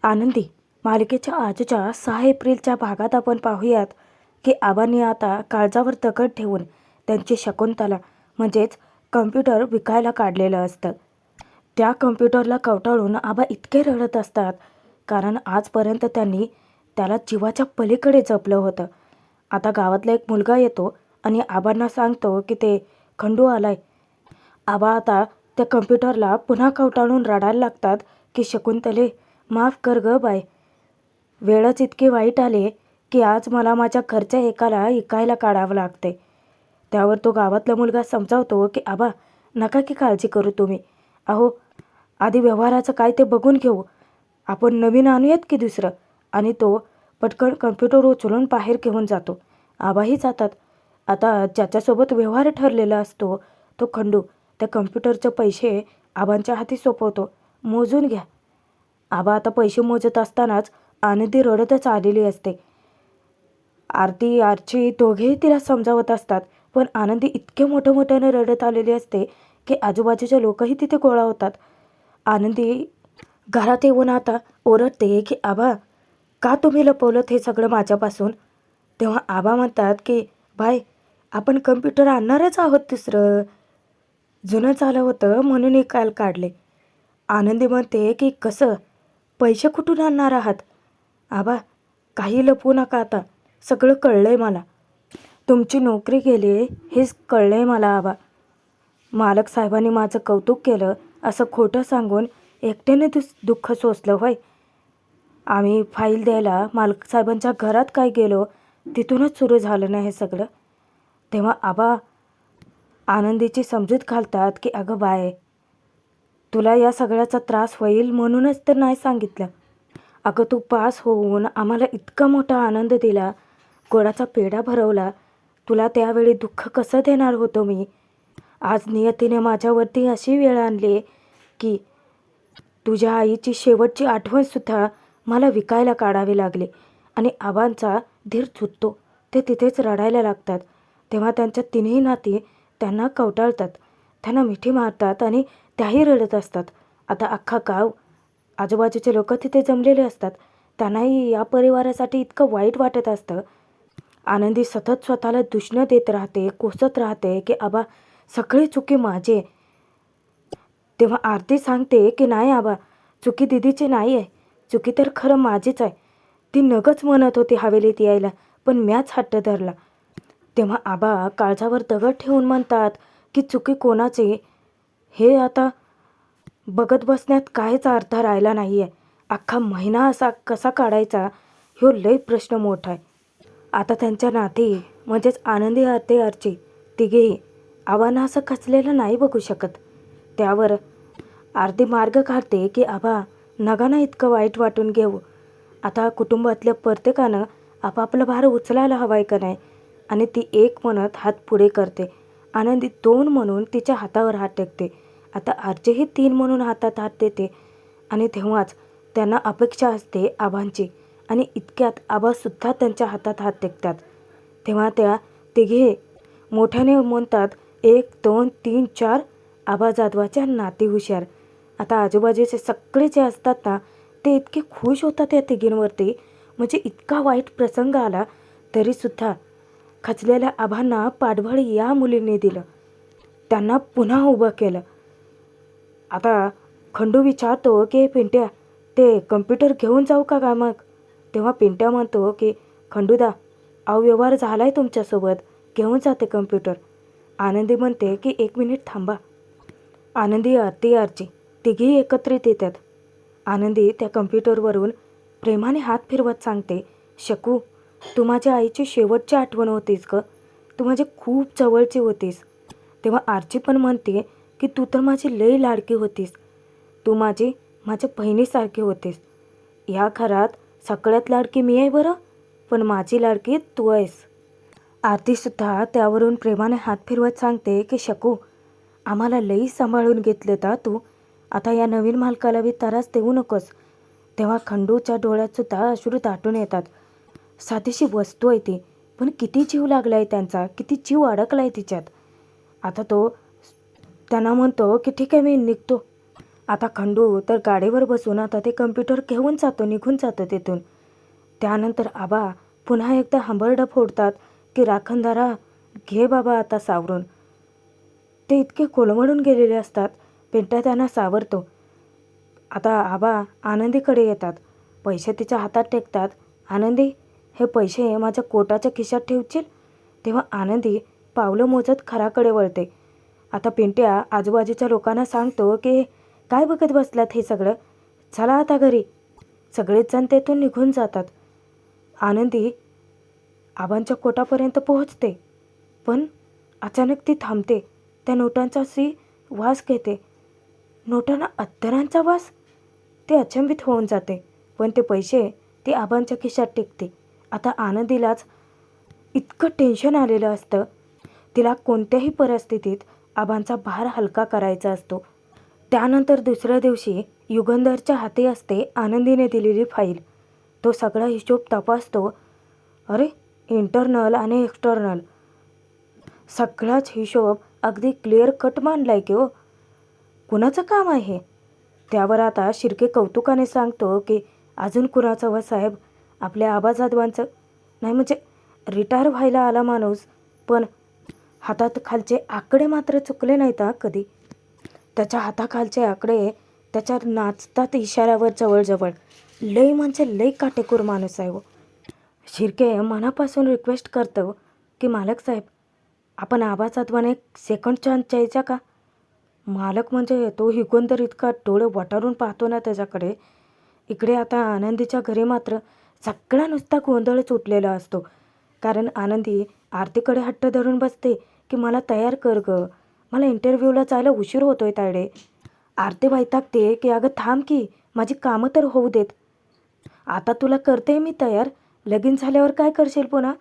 आनंदी मालिकेच्या आजच्या 6 एप्रिलच्या भागात आपण पाहूयात की आबांनी आता काळजावर दगड ठेवून त्यांची शकुंतला म्हणजेच कम्प्युटर विकायला काढलेलं असतं. त्या कम्प्युटरला कवटाळून आबा इतके रडत असतात कारण आजपर्यंत त्यांनी त्याला जीवाच्या पलीकडे जपलं होतं. आता गावातला एक मुलगा येतो आणि आबांना सांगतो की ते खंडू आलाय. आबा आता त्या कम्प्युटरला पुन्हा कवटाळून रडायला लागतात की शकुंतले, माफ कर ग बाय, वेळच इतकी वाईट आली की आज मला माझ्या घरच्या एकाला इकायला काढावं लागते. त्यावर तो गावातला मुलगा समजावतो की आबा नका की काळजी करू तुम्ही, अहो आधी व्यवहाराचं काय ते बघून घेऊ, आपण नवीन आणूयात की दुसरं. आणि तो पटकन कम्प्युटर उचलून बाहेर घेऊन जातो. आबाही जातात. आता ज्याच्यासोबत व्यवहार ठरलेला असतो तो खंडू त्या कम्प्युटरचे पैसे आबांच्या हाती सोपवतो. मोजून घ्या. आबा आता पैसे मोजत असतानाच आनंदी रडतच आलेली असते. आरती आरची दोघेही तिला समजावत असतात, पण आनंदी इतके मोठ्याने रडत आलेली असते की आजूबाजूचे लोकही तिथे गोळा होतात. आनंदी घरात येऊन आता ओरडते की आबा का तुम्ही लपवलं हे सगळं माझ्यापासून. तेव्हा आबा म्हणतात की बाय, आपण कम्प्युटर आणणारच आहोत दुसरं, जुनं झालं होतं म्हणून निकाल काढले. आनंदी म्हणते की कसं, पैसे कुठून आणणार आहात. आबा काही लपवू नका, आता सगळं कळलंय मला, तुमची नोकरी गेली हेच कळलंय मला आबा. मालक साहेबांनी माझं कौतुक केलं असं खोटं सांगून एकट्याने दुःख सोसलं होय. आम्ही फाईल द्यायला मालक साहेबांच्या घरात काय गेलो तिथूनच सुरू झालं ना हे सगळं. तेव्हा आबा आनंदीची समजूत घालतात की अगं बाय, तुला या सगळ्याचा त्रास होईल म्हणूनच तर नाही सांगितलं. अगं तू पास होऊन आम्हाला इतका मोठा आनंद दिला, गोडाचा पेढा भरवला, तुला त्यावेळी दुःख कसं देणार होतो मी. आज नियतीने माझ्यावरती अशी वेळ आणली की तुझ्या आईची शेवटची आठवणसुद्धा मला विकायला काढावी लागली. आणि आबांचा धीर चुकतो, ते तिथेच रडायला लागतात. तेव्हा त्यांच्या तिन्ही नाती त्यांना कवटाळतात, त्यांना मिठी मारतात आणि त्याही रडत असतात. आता अख्खा गाव, आजूबाजूचे लोक तिथे जमलेले असतात. त्यांनाही या परिवारासाठी इतकं वाईट वाटत असतं. आनंदी सतत स्वतःला दुष्ण देत राहते, कोसत राहते की आबा सगळी चुकी माझी आहे. तेव्हा आरती सांगते की नाही आबा, चुकी दिदीची नाही आहे, चुकी तर खरं माझीच आहे. ती नगच म्हणत होती हवेलीत यायला, पण म्याच हट्ट धरला. तेव्हा आबा काळजावर दगड ठेवून म्हणतात की चुकी कोणाची हे आता बघत बसण्यात काहीच अर्थ राहिला नाही आहे. अख्खा महिना असा कसा काढायचा ह्यो लय प्रश्न मोठा आहे. आता त्यांच्या नाती म्हणजेच आनंदी आरती आरची तिघेही आबांना असं खचलेलं नाही बघू शकत. त्यावर आरती मार्ग काढते की आबा नगाना इतकं वाईट वाटून घेऊ. आता कुटुंबातल्या प्रत्येकानं आपापला भार उचलायला हवा आहे का नाही. आणि ती एक म्हणत हात पुढे करते, आनंदी 2 म्हणून तिच्या हातावर हात टेकते. आता आरचीही 3 म्हणून हातात हात देते. आणि तेव्हाच त्यांना अपेक्षा असते आबांची, आणि इतक्यात आबासुद्धा त्यांच्या हातात हात टेकतात. तेव्हा त्या तिघे मोठ्याने म्हणतात 1 2 3 4, आबा जाधवाच्या नाती हुशार. आता आजूबाजूचे सगळे जे असतात ना ते इतके खुश होतात या तिघींवरती, म्हणजे इतका वाईट प्रसंग आला तरीसुद्धा खचलेल्या आबांना पाठबळ या मुलींनी दिलं, त्यांना पुन्हा उभं केलं. आता खंडू विचारतो की पिंट्या, ते कम्प्युटर घेऊन जाऊ का मग. तेव्हा पिंट्या म्हणतो की खंडूदा, अव्यवहार झाला आहे तुमच्यासोबत, घेऊन जाते कम्प्युटर. आनंदी म्हणते की 1 मिनिट थांबा. आनंदी आरती आरची तिघी एकत्रित येतात. आनंदी त्या कम्प्युटरवरून प्रेमाने हात फिरवत सांगते, शकू, तू माझ्या आईची शेवटची आठवण होतीस ग, तू माझी खूप जवळची होतीस. तेव्हा आरची पण म्हणते की तू तर माझी लई लाडकी होतीस, तू माझ्या बहिणीसारखी होतीस. या घरात सगळ्यात लाडकी मी आहे बरं, पण माझी लाडकी तू आहेस. आरतीसुद्धा त्यावरून प्रेमाने हात फिरवत सांगते की शकू, आम्हाला लई सांभाळून घेतलं ता तू, आता या नवीन मालकाला बी त्रास देऊ नकोस. तेव्हा खंडूच्या डोळ्यातसुद्धा अश्रू दाटून येतात. साधीशी वस्तू आहे ती, पण किती जीव लागला आहे त्यांचा, किती जीव अडकला आहे तिच्यात. आता तो त्यांना म्हणतो की ठीक आहे मी निघतो. आता खंडू तर गाडीवर बसून आता ते कम्प्युटर घेऊन जातो, निघून जातो तिथून. त्यानंतर आबा पुन्हा एकदा हंबरडं फोडतात की राखणदारा घे बाबा आता सावरून. ते इतके कोलमडून गेलेले असतात. पिंट्या त्यांना सावरतो. आता आबा आनंदीकडे येतात. पैसे तिच्या हातात टेकतात. आनंदी, हे पैसे माझ्या कोटाच्या खिशात ठेवशील? तेव्हा आनंदी पावलं मोजत घराकडे वळते. आता पिंट्या आजूबाजूच्या लोकांना सांगतो की काय बघत बसलात हे सगळं, चला आता घरी. सगळेच जण तेथून निघून जातात. आनंदी आबांच्या कोटापर्यंत पोहोचते, पण अचानक ती थांबते. त्या नोटांचा वास घेते. नोटांना अत्तरांचा वास. ते अचंबित होऊन जाते, पण ते पैसे ती आबांच्या खिशात टेकते. आता आनंदीलाच इतकं टेन्शन आलेलं असतं. तिला कोणत्याही परिस्थितीत आबांचा भार हलका करायचा असतो. त्यानंतर दुसऱ्या दिवशी युगंधरच्या हाती असते आनंदीने दिलेली फाईल. तो सगळा हिशोब तपासतो. अरे, इंटरनल आणि एक्सटर्नल सगळाच हिशोब अगदी क्लिअर कट मांडलाय की हो. कुणाचं काम आहे? त्यावर आता शिर्के कौतुकाने सांगतो की अजून कुणाचं व साहेब, आपल्या आबा जाधवांचं. नाही म्हणजे रिटायर व्हायला आला माणूस, पण हातात खालचे आकडे मात्र चुकले नाहीत कधी. त्याच्या हाताखालचे आकडे त्याच्या नाचतात इशाऱ्यावर जवळजवळ. लई म्हणजे लई काटेकोर माणूस आहे हो. शिर्के मनापासून रिक्वेस्ट करतो की मालक साहेब, आपण आबा जाधवांना एक सेकंड चान्स द्यायचा का? मालक म्हणजे तो युगंधर इतका डोळे वटारून पाहतो ना त्याच्याकडे. इकडे आता आनंदीच्या घरी मात्र सगळा नुसता गोंधळच उठलेला असतो. कारण आनंदी आरतीकडे हट्ट धरून बसते की मला तयार कर ग, मला इंटरव्ह्यूला जायला उशीर होतोय तायडे. आरती वैतागते की अगं थांब की, माझी कामं तर होऊ देत. आता तुला करते मी तयार, लगीन झाल्यावर काय करशील पुन्हा?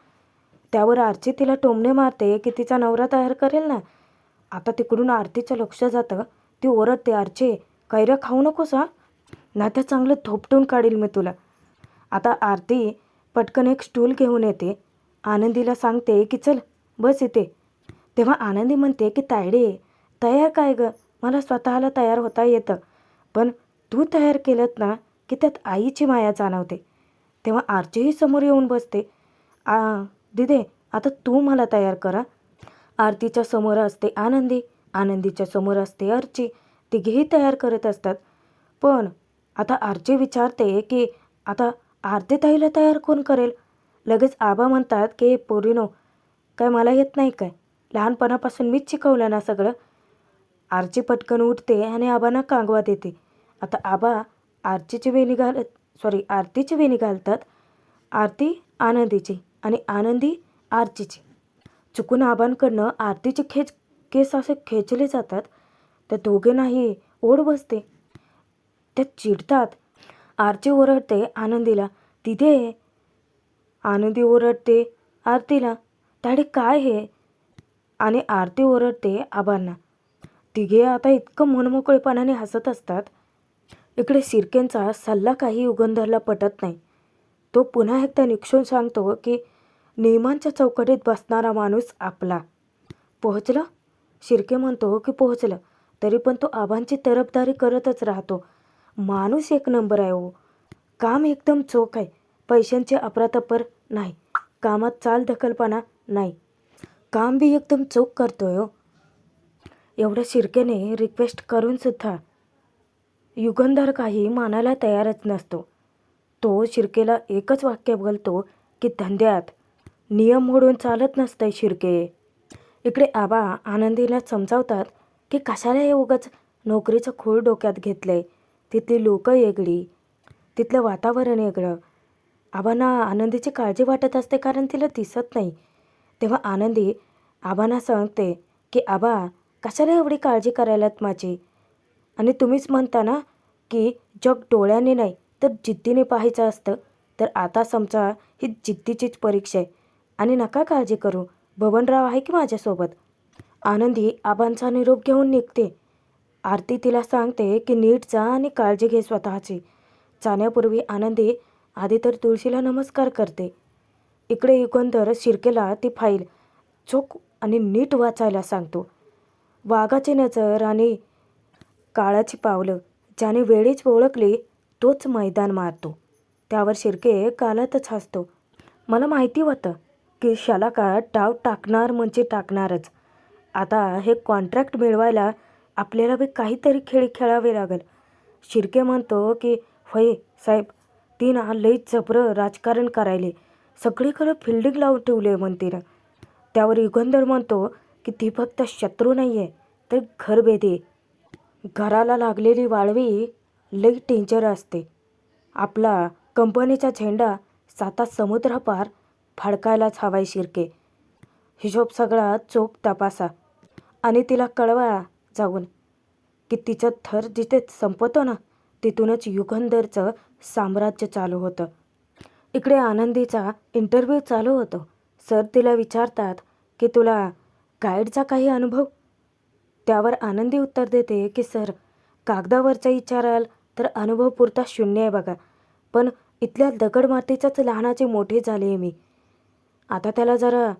त्यावर आरती तिला टोमणे मारते की तिचा नवरा तयार करेल ना. आता तिकडून आरतीचं लक्ष जातं. ती ओरडते, आरचे कैऱ्या खाऊ नकोस हा, नाही तर चांगलं थोपटून काढील मी तुला. आता आरती पटकन एक स्टूल घेऊन येते. आनंदीला सांगते की चल बस इथे. तेव्हा आनंदी म्हणते की तायडे, तयार काय ग, मला स्वतःला तयार होता येतं, पण तू तयार केलं ना की त्यात आईची माया जाणवते. तेव्हा आरतीही समोर येऊन बसते. दिदे, आता तू मला तयार करा. आरतीच्या समोर असते आनंदी, आनंदीच्या समोर असते अर्ची. तिघेही तयार करत असतात. पण आता अर्ची विचारते की आता आरती ताईला तयार कोण करेल? लगेच आबा म्हणतात की पोरीनो, काय मला येत नाही काय? लहानपणापासून मीच शिकवलं ना सगळं. आरची पटकन उठते आणि आबांना कांगवा देते. आता आबा आरतीची वेणी घालतात. आरती आनंदीची आणि आनंदी आरतीची. चुकून आबांकडनं आरतीचे केस असे खेचले जातात. त्या दोघे ओढ बसते. त्या चिडतात. आरती ओरडते आनंदीला, तिथे. आनंदी ओरडते आरतीला, ताडे काय हे? आणि आरती ओरडते आबांना. तिघे आता इतकं मनमोकळेपणाने हसत असतात. इकडे शिर्केंचा सल्ला काही युगंधरला पटत नाही. तो पुन्हा एकदा निक्षून सांगतो की नियमांच्या चौकटीत बसणारा माणूस आपला. पोहोचलं? शिर्के म्हणतो की पोहोचलं, तरी पण तो आबांची तरफदारी करतच राहतो. माणूस एक नंबर आहे हो. काम एकदम चोख आहे. पैशांची अफरातफर नाही, कामात चालढकलपणा नाही, काम बी एकदम चोख करतोय हो. एवढ्या शिर्केने रिक्वेस्ट करूनसुद्धा युगंधर काही मानायला तयारच नसतो. तो शिर्केला एकच वाक्य बोलतो की धंद्यात नियम मोडून चालत नसतंय शिर्के. इकडे आबा आनंदीला समजावतात की कशाला हे उगाच नोकरीचं खूळ डोक्यात घेतलंय. तिथली लोकं वेगळी, तिथलं वातावरण वेगळं. आबांना आनंदीची काळजी वाटत असते कारण तिला दिसत नाही. तेव्हा आनंदी आबांना सांगते की आबा, कशाला एवढी काळजी करायलात माझी? आणि तुम्हीच म्हणता ना की जग डोळ्याने नाही तर जिद्दीने पाहायचं असतं. तर आता समजा ही जिद्दीचीच परीक्षा आहे. आणि नका काळजी करू, बबनराव आहे की माझ्यासोबत. आनंदी आबांचा निरोप घेऊन निघते. आरती तिला सांगते की नीट जा आणि काळजी घे स्वतःची. जाण्यापूर्वी आनंदी आधी तर तुळशीला नमस्कार करते. इकडे युगंधर शिर्केला ती फाईल चोख आणि नीट वाचायला सांगतो. वाघाची नजर आणि काळाची पावलं ज्याने वेळीच ओळखली तोच मैदान मारतो. त्यावर शिर्के गालातच हसतो. मला माहिती होतं की शालाका डाव टाकणार म्हणजे टाकणारच. आता हे कॉन्ट्रॅक्ट मिळवायला आपल्याला बी काहीतरी खेळ खेळावे लागेल. शिर्के म्हणतो की होय साहेब, ती ना लई जबरं राजकारण करायले, सगळीकडे फिल्डिंग लावून ठेवले म्हणते ना. त्यावर युगंधर म्हणतो की ती फक्त शत्रू नाही आहे तर घरभेदी. घराला लागलेली वाळवी लई डेंजर असते. आपला कंपनीचा झेंडा 7 समुद्रापार फडकायलाच हवाय शिर्के. हिशोब सगळा चोख तपासा आणि तिला कळवा जाऊन की तिचं थर जिथे संपतो ना तिथूनच युगंधरचं साम्राज्य चालू होतं. इकडे आनंदीचा इंटरव्ह्यू चालू होतो. सर तिला विचारतात की तुला गाईडचा काही अनुभव? त्यावर आनंदी उत्तर देते की सर, कागदावरचा विचाराल तर अनुभव पुरता शून्य आहे बघा, पण इथल्या दगडमातीचाच लहानाचे मोठे झाले आहे मी. आता त्याला जरा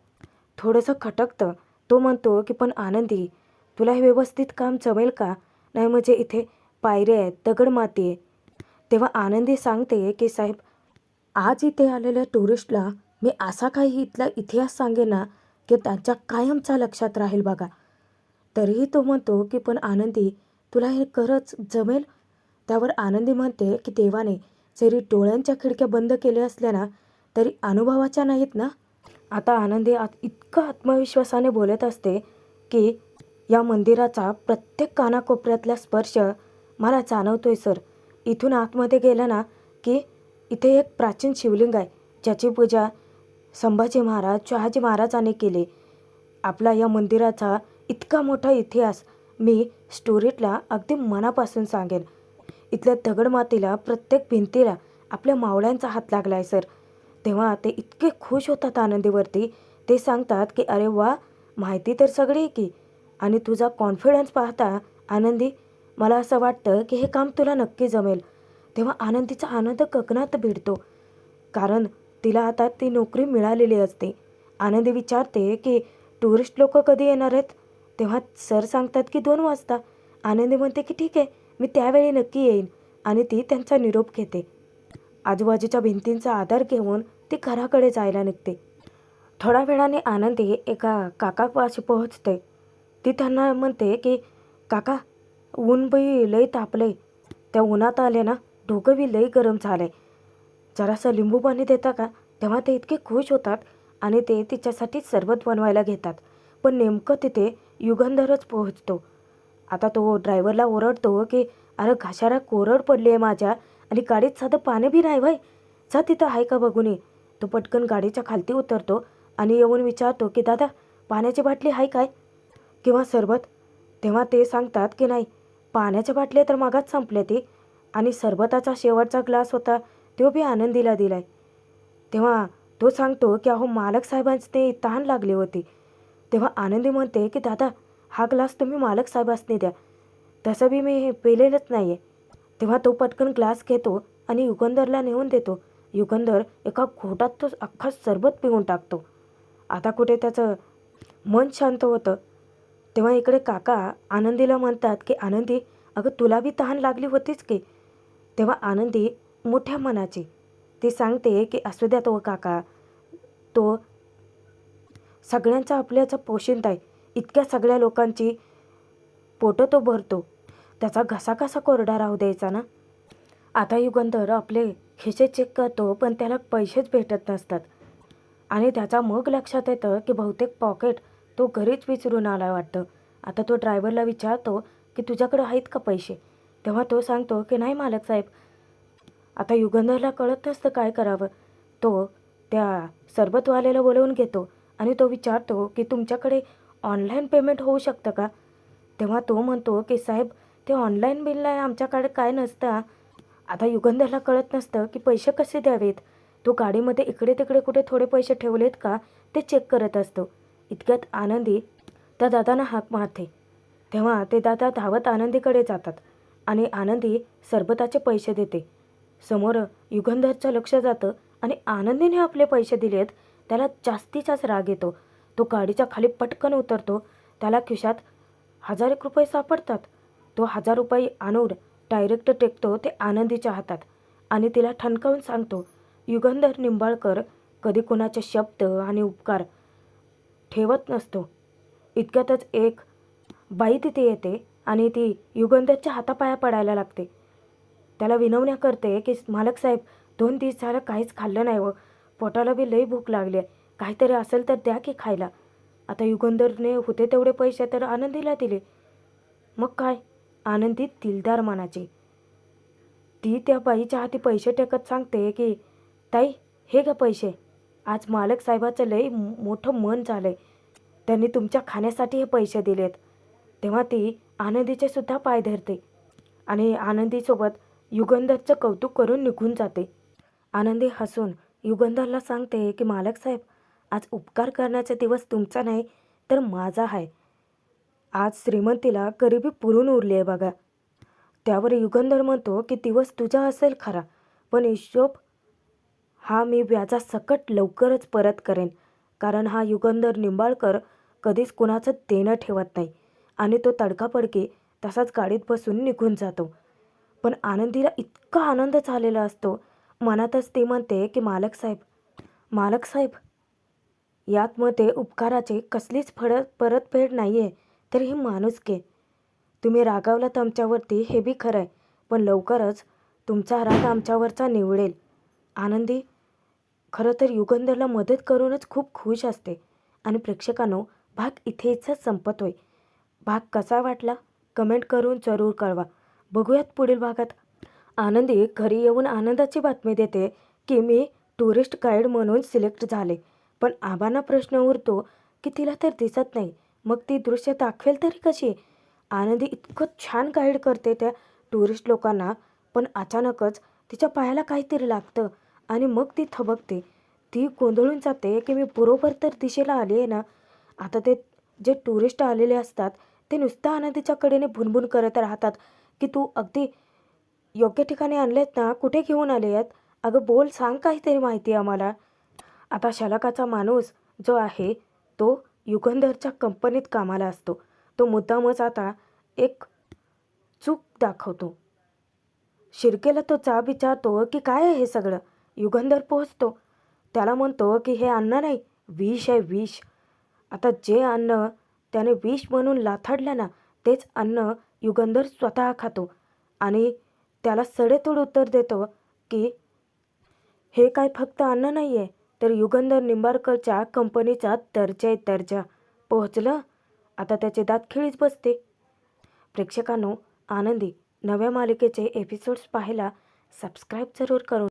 थोडंसं खटकतं. तो म्हणतो की पण आनंदी, तुला हे व्यवस्थित काम जमेल का? नाही म्हणजे इथे पायऱ्या आहेत, दगडमाती आहे. तेव्हा आनंदी सांगते की साहेब, आज इथे आलेल्या टुरिस्टला मी असा काही इथला इतिहास सांगेन ना की त्यांच्या कायमचा लक्षात राहील बघा. तरीही तो म्हणतो की पण आनंदी, तुला हे खरंच जमेल? त्यावर आनंदी म्हणते की देवाने जरी डोळ्यांच्या खिडक्या बंद केल्या असल्या ना तरी अनुभवाच्या नाहीत ना. आता आनंदी इतकं आत्मविश्वासाने बोलत असते की या मंदिराचा प्रत्येक कानाकोपऱ्यातला स्पर्श मला जाणवतोय सर. इथून आतमध्ये गेलं ना की इथे एक प्राचीन शिवलिंग आहे ज्याची पूजा संभाजी महाराज, शहाजी महाराजांनी केली. आपला या मंदिराचा इतका मोठा इतिहास मी स्टोरीतला अगदी मनापासून सांगेन. इथल्या दगडमातीला, प्रत्येक भिंतीला आपल्या मावळ्यांचा हात लागला आहे सर. तेव्हा ते इतके खुश होतात आनंदीवरती. ते सांगतात की अरे वा, माहिती तर सगळी आहे की. आणि तुझा कॉन्फिडन्स पाहता आनंदी, मला असं वाटतं की हे काम तुला नक्की जमेल. तेव्हा आनंदीचा आनंद गगनात भिडतो, कारण तिला आता ती नोकरी मिळालेली असते. आनंदी विचारते की टुरिस्ट लोक कधी येणार आहेत? तेव्हा सर सांगतात की 2 वाजता. आनंदी म्हणते की ठीक आहे, मी त्यावेळी नक्की येईन आणि ती त्यांचा निरोप घेते. आजूबाजूच्या भिंतींचा आधार घेऊन ती घराकडे जायला निघते. थोड्या वेळाने आनंदी एका काकापाशी पोहोचते. ती त्यांना म्हणते की काका, ऊन बी लई तापले, त्या उन्हात आले ना डोकं बी लई गरम झालंय, जरासं लिंबू पाणी देता का? तेव्हा ते इतके खुश होतात आणि ते तिच्यासाठी सरबत बनवायला घेतात. पण नेमकं तिथे युगंधरच पोहोचतो. आता तो ड्रायव्हरला ओरडतो की अरे घशाला कोरड पडली आहे माझ्या आणि गाडीत साधं पाणी बी नाही व्हय, जा तिथं आहे का बघून ये. तो पटकन गाडीच्या खालती उतरतो आणि येऊन विचारतो की दादा, पाण्याची बाटली आहे काय किंवा सरबत? तेव्हा ते सांगतात की नाही, पाण्याच्या बाटल्या तर मागाच संपल्या ती आणि सरबताचा शेवटचा ग्लास होता तो बी आनंदीला दिलाय. तेव्हा तो सांगतो की अहो मालक साहेबांचे तहान लागली होती. तेव्हा आनंदी म्हणते की दादा, हा ग्लास तुम्ही मालक साहेबांनी द्या, तसं बी मी पेलेलंच नाही आहे. तेव्हा तो पटकन ग्लास घेतो आणि युगंधरला नेऊन देतो. युगंधर एका घोटात तो अख्खा सरबत पिऊन टाकतो. आता कुठे त्याचं मन शांत होतं. तेव्हा इकडे काका आनंदीला म्हणतात की आनंदी, अगं तुला बी तहान लागली होतीच की. तेव्हा आनंदी मोठ्या मनाची ती सांगते की असू द्या तो काका, तो सगळ्यांचा आपल्याचा पोशिंदा आहे, इतक्या सगळ्या लोकांची पोटं तो भरतो, त्याचा घसा कसा कोरडा राहू द्यायचा ना. आता युगंधर आपले खिसे चेक करतो पण त्याला पैसेच भेटत नसतात आणि त्याचा मग लक्षात येतं की बहुतेक पॉकेट तो घरीच विसरून आला वाटतं. आता तो ड्रायव्हरला विचारतो की तुझ्याकडं आहेत का पैसे? तेव्हा तो सांगतो की नाही मालक साहेब. आता युगंधरला कळत नसतं काय करावं. तो त्या सरबतवाल्याला बोलवून घेतो आणि तो विचारतो की तुमच्याकडे ऑनलाईन पेमेंट होऊ शकतं का? तेव्हा तो म्हणतो की साहेब, ते ऑनलाईन बिल नाही, आमच्याकडे काय नसतं. आता युगंधरला कळत नसतं की पैसे कसे द्यावेत. तो गाडीमध्ये इकडे तिकडे कुठे थोडे पैसे ठेवलेत का ते चेक करत असतो. इतक्यात आनंदी त्या दादांना हाक मारते. तेव्हा ते दादा धावत आनंदीकडे जातात आणि आनंदी सरबताचे पैसे देते. समोर युगंधरचं लक्ष जातं आणि आनंदीने आपले पैसे दिलेत त्याला जास्तीचाच राग येतो. तो गाडीच्या खाली पटकन उतरतो. त्याला खिशात 1000 रुपये सापडतात. तो 1000 रुपये आणून डायरेक्ट टेकतो ते आनंदीच्या हातात आणि तिला ठणकावून सांगतो, युगंधर निंबाळकर कधी कुणाचे शब्द आणि उपकार ठेवत नसतो. इतक्यातच एक बाई तिथे येते आणि ती युगंधरच्या हातापाया पडायला लागते. त्याला विनवण्या करते की मालक साहेब, 2 दिवस झालं काहीच खाल्लं नाही व पोटाला बी लई भूक लागली आहे, काहीतरी असेल तर द्या की खायला. आता युगंधरने होते तेवढे पैसे तर आनंदीला दिले. मग काय, आनंदी दिलदार मनाची. ती त्या बाईच्या हाती पैसे टेकत सांगते की ताई, हे घ्या पैसे. आज मालक साहेबाचं लई मोठं मन झालंय, त्यांनी तुमच्या खाण्यासाठी हे पैसे दिलेत. तेव्हा ती आनंदीचे सुद्धा पाय धरते आणि आनंदीसोबत युगंधरचं कौतुक करून निघून जाते. आनंदी हसून युगंधरला सांगते की मालक साहेब, आज उपकार करण्याचा दिवस तुमचा नाही तर माझा आहे. आज श्रीमंतीला गरिबी पुरून उरली आहे बघा. त्यावर युगंधर म्हणतो की दिवस तुझा असेल खरा, पण हिशोब हा मी व्याजासकट लवकरच परत करेन. कारण हा युगंधर निंबाळकर कधीच कुणाचं देणं ठेवत नाही आणि तो तडकाफडकी तसाच गाडीत बसून निघून जातो. पण आनंदीला इतका आनंद झालेला असतो, मनातच ती म्हणते की मालक साहेब, यात मध्ये उपकाराची कसलीच परतफेड नाही आहे, तर ही माणुसकी. तुम्ही रागावलात आमच्यावरती हे बी खरं आहे, पण लवकरच तुमचा राग आमच्यावरचा निवळेल. आनंदी खरं तर युगंधरला मदत करूनच खूप खुश असते. आणि प्रेक्षकांनो, भाग इथेच संपतोय. भाग कसा वाटला कमेंट करून जरूर कळवा. बघूयात पुढील भागात. आनंदी घरी येऊन आनंदाची बातमी देते की मी टुरिस्ट गाईड म्हणून सिलेक्ट झाले. पण आबांना प्रश्न उरतो की तिला तर दिसत नाही, मग ती दृश्य दाखवेल तरी कशी. आनंदी इतकं छान गाईड करते त्या टुरिस्ट लोकांना, पण अचानकच तिच्या पायाला काहीतरी लागतं आणि मग ती थबकते. ती गोंधळून जाते की मी बरोबर तर दिशेला आली आहे ना. आता ते जे टुरिस्ट आलेले असतात ते नुसतं आनंदीच्या कडेने भुनभुन करत राहतात की तू अगदी योग्य ठिकाणी आणलेत ना, कुठे घेऊन आले आहेत, अगं बोल, सांग काहीतरी माहिती आम्हाला. आता शलाकाचा माणूस जो आहे तो युगंधरच्या कंपनीत कामाला असतो. तो मुद्दामच आता एक चूक दाखवतो. शिर्केला तो जाब विचारतो की काय आहे हे सगळं. युगंधर पोहोचतो. त्याला म्हणतो की हे अन्न नाही, विष आहे, विष. आता जे अन्न त्याने विष म्हणून लाथाडलं ना, तेच अन्न युगंधर स्वतः खातो आणि त्याला सडेतोड उत्तर देतो की हे काय फक्त अन्न नाही आहे, तर युगंधर निंबाळकरच्या कंपनीचा दर्जा आहे, दर्जा. पोहोचलं. आता त्याचे दात खिळीच बसते. प्रेक्षकांनो, आनंदी नव्या मालिकेचे एपिसोड्स पाहायला सबस्क्राईब जरूर करून